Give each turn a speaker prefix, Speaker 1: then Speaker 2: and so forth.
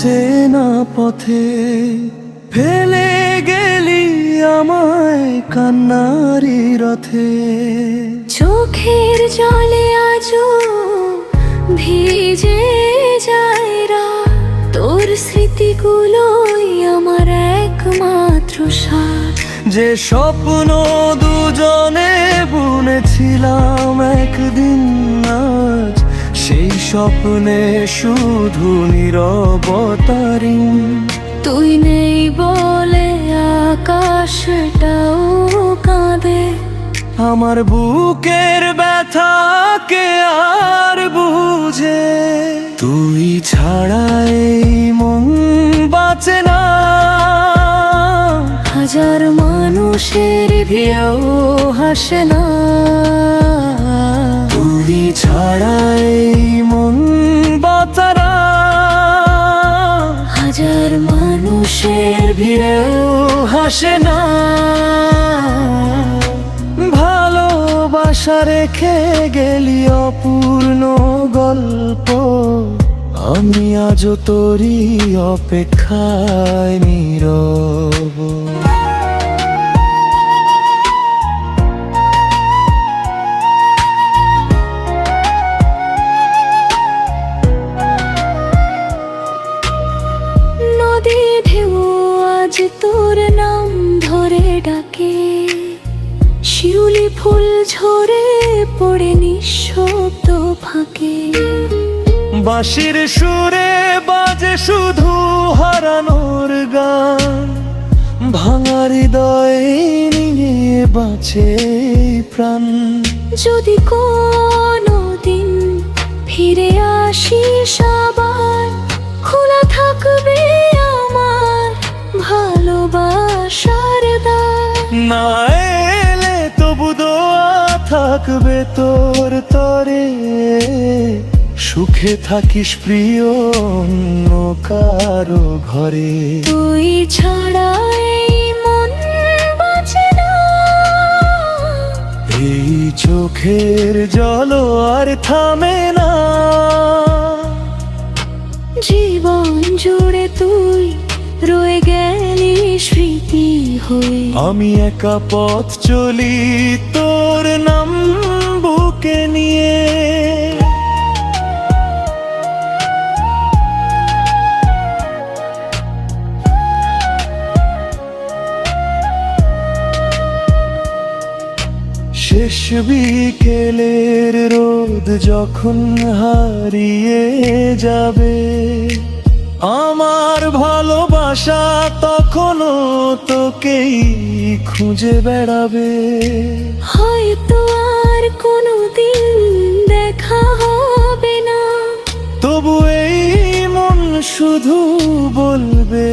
Speaker 1: অচেনা পথে ফেলে গেলি আমায় কান্নারি রথে।
Speaker 2: চোখের জলে আজও ভিজে যায় রাত, তোর স্মৃতিগুলোই আমার একমাত্র সাথ।
Speaker 1: যে স্বপ্ন দুজনে বুনেছিলাম একদিন, আজ সেই স্বপ্নে শুধু নীরবতারি।
Speaker 2: তুই নেই বলে আকাশটাও কাঁদে,
Speaker 1: আমার বুকের ব্যথাকে আর বুঝে। তুই ছাড়া এই মন বাঁচে না,
Speaker 2: হাজার মানুষের ভিড়েও হাসে না।
Speaker 1: তুই ছাড়া এই মন বাঁচে না,
Speaker 2: হাজার মানুষের
Speaker 1: ভিড়েও হাসে না। ভালোবাসা রেখে গেলি অপূর্ণ গল্প, আমি আজও তোরই অপেক্ষায় নীরব।
Speaker 2: নদী ঢেউ আজ তোর নাম ধরে ডাকে, শিউলি ফুল ঝরে পড়ে নিঃশব্দ ফাঁকে।
Speaker 1: বাঁশির সুরে বাজে শুধু হারানোর গান, ভাঙা হৃদয় নিয়ে বাঁচে প্রাণ।
Speaker 2: যদি কোনোদিন ফিরে আসিস আবার, খোলা থাকবে আমার ভালোবাসার দ্বার।
Speaker 1: না এলে তবু দোয়া থাকবে তোর তরে, সুখে থাকিস প্রিয় অন্য কারো ঘরে।
Speaker 2: তুই ছাড়া এই মন বাঁচে না,
Speaker 1: এই চোখের জল আর থামে না।
Speaker 2: জীবন জুড়ে তুই রয়ে গেলি স্মৃতি হয়ে।
Speaker 1: আমি একা পথ চলি তোর নাম বুকে নিয়ে। শেষ বিকেলের রোদ যখন হারিয়ে যাবে, আমার ভালোবাসা তখনও তোকেই খুঁজে বেড়াবে।
Speaker 2: হয়তো আর কোনোদিন দেখা হবে না,
Speaker 1: তবু এই মন শুধু বলবে